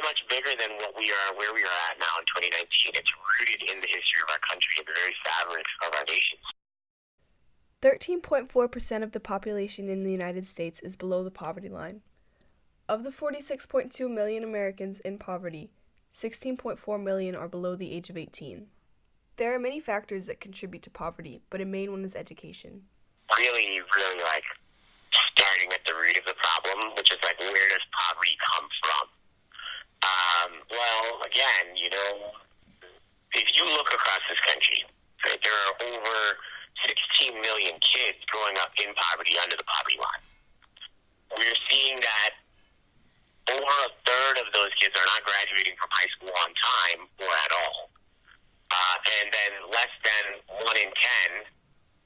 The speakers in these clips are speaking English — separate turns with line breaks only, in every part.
much bigger than where we are at now in 2019. It's rooted in the history of our country and the very fabric of our nation.
13.4% of the population in the United States is below the poverty line. Of the 46.2 million Americans in poverty, 16.4 million are below the age of 18. There are many factors that contribute to poverty, but a main one is education.
Really, really starting at the root of the problem, which is where does poverty come from? Well, again, if you look across this country, right, there are over 16 million kids growing up in poverty under the poverty line. We're seeing that over a third of those kids are not graduating from high school on time or at all. And then less than 1 in 10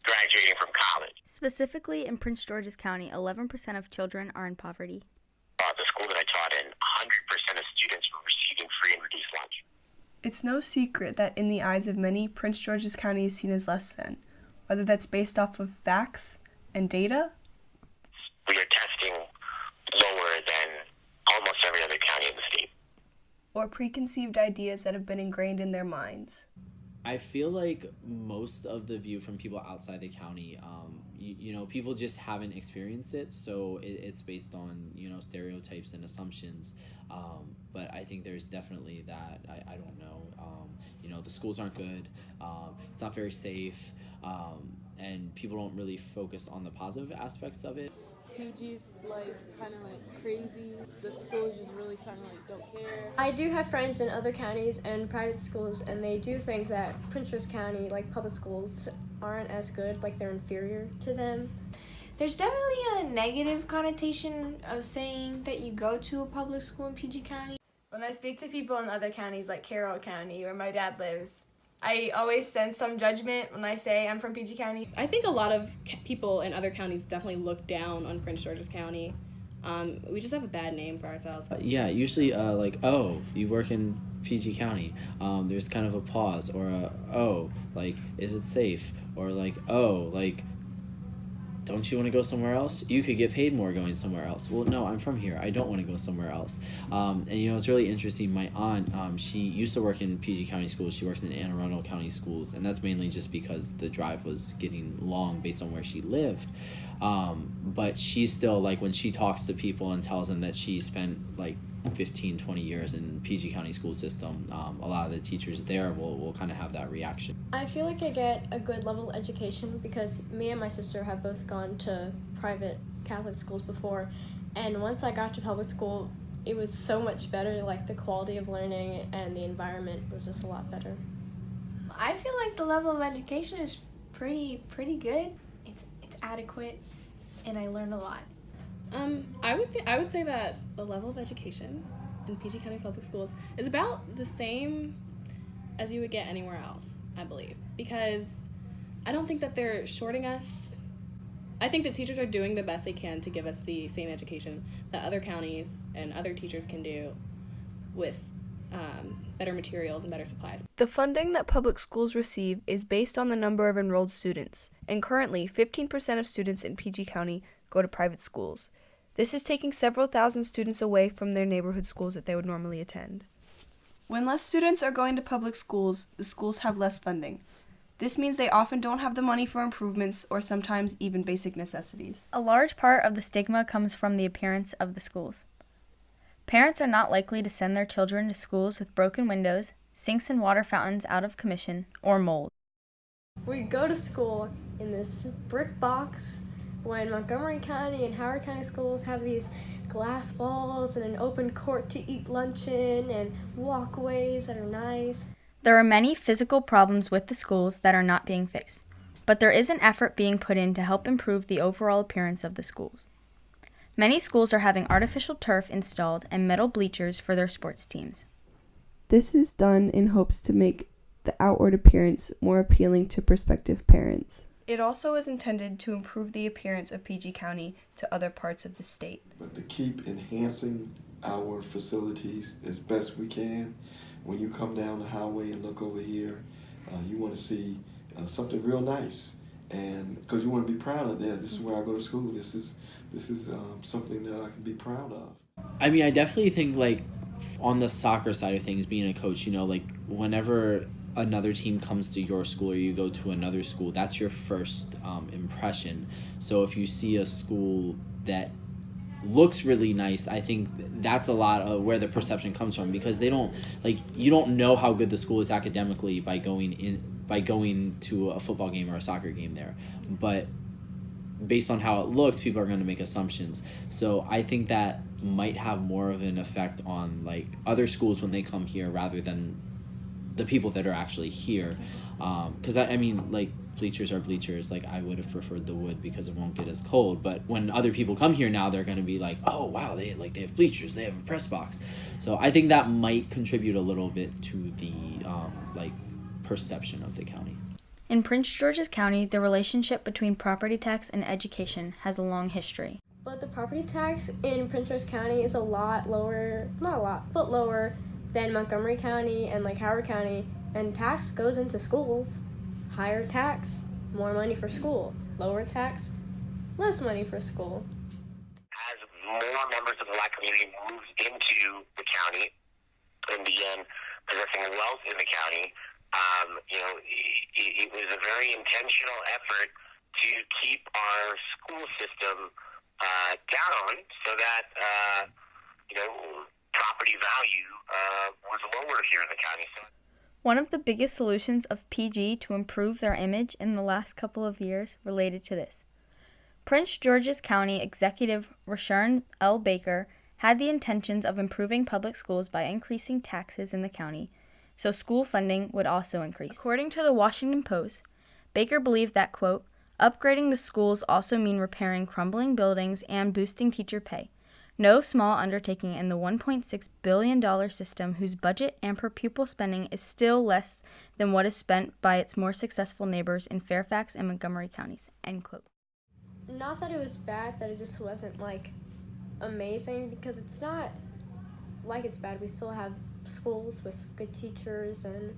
graduating from college.
Specifically in Prince George's County, 11% of children are in poverty.
The school that I taught in, 100% of students were receiving free and reduced lunch.
It's no secret that in the eyes of many, Prince George's County is seen as less than, whether that's based off of facts and data.
We are testing lower than almost every other county in the state.
Or preconceived ideas that have been ingrained in their minds.
I feel like most of the view from people outside the county, people just haven't experienced it, so it's based on, stereotypes and assumptions. But I think there's definitely that. I don't know. The schools aren't good. It's not very safe. And people don't really focus on the positive aspects of it.
PG's kind of crazy. The schools just really kind of don't care.
I do have friends in other counties and private schools, and they do think that Prince George County, public schools, aren't as good, they're inferior to them.
There's definitely a negative connotation of saying that you go to a public school in PG County.
When I speak to people in other counties like Carroll County, where my dad lives, I always sense some judgment when I say I'm from PG County.
I think a lot of people in other counties definitely look down on Prince George's County. We just have a bad name for ourselves.
Usually you work in PG County. There's kind of a pause or is it safe? Or don't you want to go somewhere else? You could get paid more going somewhere else. Well, no, I'm from here. I don't want to go somewhere else. It's really interesting. My aunt, she used to work in PG County schools. She works in Anne Arundel County schools, and that's mainly just because the drive was getting long based on where she lived. But she's still, when she talks to people and tells them that she spent, 15, 20 years in PG County school system, a lot of the teachers there will kind of have that reaction.
I feel like I get a good level of education because me and my sister have both gone to private Catholic schools before, and once I got to public school, it was so much better. The quality of learning and the environment was just a lot better.
I feel like the level of education is pretty good. It's adequate, and I learn a lot.
I would say that the level of education in PG County Public Schools is about the same as you would get anywhere else, I believe, because I don't think that they're shorting us. I think that teachers are doing the best they can to give us the same education that other counties and other teachers can do with better materials and better supplies.
The funding that public schools receive is based on the number of enrolled students, and currently 15% of students in PG County go to private schools. This is taking several thousand students away from their neighborhood schools that they would normally attend. When less students are going to public schools, the schools have less funding. This means they often don't have the money for improvements or sometimes even basic necessities.
A large part of the stigma comes from the appearance of the schools. Parents are not likely to send their children to schools with broken windows, sinks and water fountains out of commission, or mold.
We go to school in this brick box when Montgomery County and Howard County schools have these glass walls and an open court to eat lunch in and walkways that are nice.
There are many physical problems with the schools that are not being fixed, but there is an effort being put in to help improve the overall appearance of the schools. Many schools are having artificial turf installed and metal bleachers for their sports teams.
This is done in hopes to make the outward appearance more appealing to prospective parents. It also is intended to improve the appearance of PG County to other parts of the state.
But to keep enhancing our facilities as best we can. When you come down the highway and look over here, you want to see something real nice, and because you want to be proud of that. This is where I go to school. This is something that I can be proud of.
I mean, I definitely think on the soccer side of things, being a coach, you know, like whenever another team comes to your school or you go to another school, that's your first impression. So if you see a school that looks really nice, I think that's a lot of where the perception comes from, because they don't, like, you don't know how good the school is academically by going to a football game or a soccer game there, but based on how it looks, people are going to make assumptions. So I think that might have more of an effect on like other schools when they come here rather than the people that are actually here. Because I mean, like, bleachers are bleachers. Like, I would have preferred the wood because it won't get as cold. But when other people come here now, they're going to be like, oh wow, they have bleachers, they have a press box. So I think that might contribute a little bit to the like perception of the county.
In Prince George's County, the relationship between property tax and education has a long history.
But the property tax in Prince George County is a lot lower, not a lot, but lower than Montgomery County and like Howard County, and tax goes into schools. Higher tax, more money for school. Lower tax, less money for school.
As more members of the Black community moved into the county and began possessing wealth in the county, it was a very intentional effort to keep our school system down so that property value was lower here in the county. So
One of the biggest solutions of PG to improve their image in the last couple of years related to this. Prince George's County Executive Rashawn L. Baker had the intentions of improving public schools by increasing taxes in the county, so school funding would also increase. According to the Washington Post, Baker believed that, quote, upgrading the schools also mean repairing crumbling buildings and boosting teacher pay. No small undertaking in the $1.6 billion system whose budget and per pupil spending is still less than what is spent by its more successful neighbors in Fairfax and Montgomery counties, end quote.
Not that it was bad, that it just wasn't like amazing, because it's not like it's bad. We still have schools with good teachers and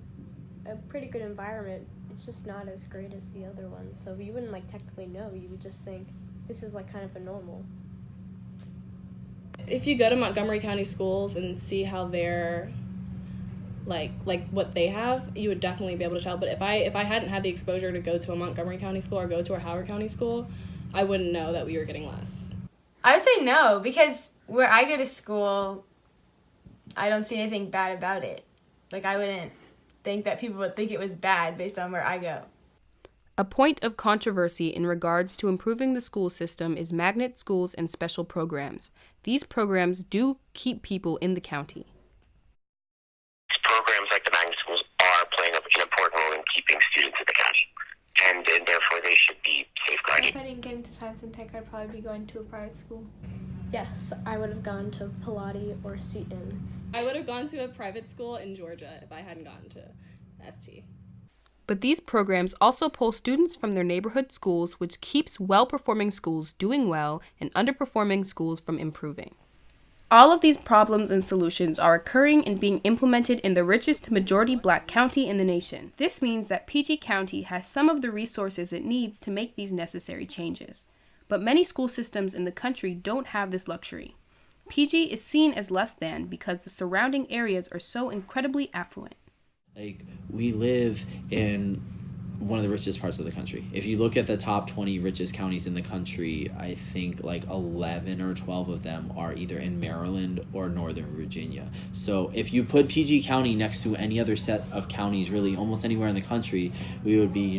a pretty good environment. It's just not as great as the other ones. So you wouldn't like technically know. You would just think this is like kind of a normal.
If you go to Montgomery County schools and see how they're like what they have, you would definitely be able to tell. But if I hadn't had the exposure to go to a Montgomery County school or go to a Howard County school, I wouldn't know that we were getting less.
I would say no, because where I go to school, I don't see anything bad about it. Like, I wouldn't think that people would think it was bad based on where I go.
A point of controversy in regards to improving the school system is magnet schools and special programs. These programs do keep people in the county.
Programs like the magnet schools are playing an important role in keeping students in the county, and therefore they should be safeguarded.
If I didn't get into science and tech, I'd probably be going to a private school.
Yes, I would have gone to Pilates or Seton.
I would have gone to a private school in Georgia if I hadn't gotten to ST.
But these programs also pull students from their neighborhood schools, which keeps well-performing schools doing well and underperforming schools from improving. All of these problems and solutions are occurring and being implemented in the richest majority Black county in the nation. This means that PG County has some of the resources it needs to make these necessary changes. But many school systems in the country don't have this luxury. PG is seen as less than because the surrounding areas are so incredibly affluent.
Like, we live in one of the richest parts of the country. If you look at the top 20 richest counties in the country, I think like 11 or 12 of them are either in Maryland or Northern Virginia. So if you put PG County next to any other set of counties, really almost anywhere in the country, we would be,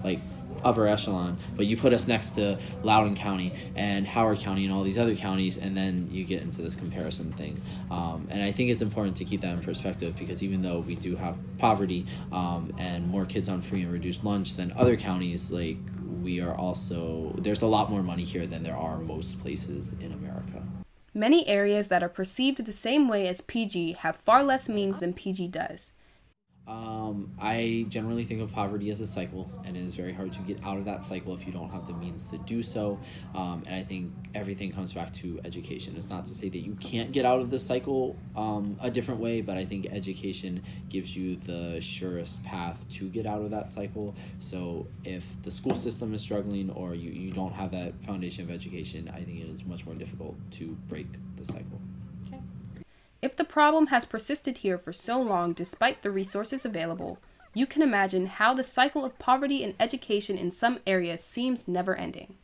like upper echelon. But you put us next to Loudoun County and Howard County and all these other counties, and then you get into this comparison thing. And I think it's important to keep that in perspective, because even though we do have poverty and more kids on free and reduced lunch than other counties, like, we are also, there's a lot more money here than there are most places in America.
Many areas that are perceived the same way as PG have far less means than PG does.
I generally think of poverty as a cycle, and it is very hard to get out of that cycle if you don't have the means to do so. And I think everything comes back to education. It's not to say that you can't get out of this cycle a different way, but I think education gives you the surest path to get out of that cycle. So if the school system is struggling or you don't have that foundation of education, I think it is much more difficult to break the cycle.
If the problem has persisted here for so long despite the resources available, you can imagine how the cycle of poverty and education in some areas seems never ending.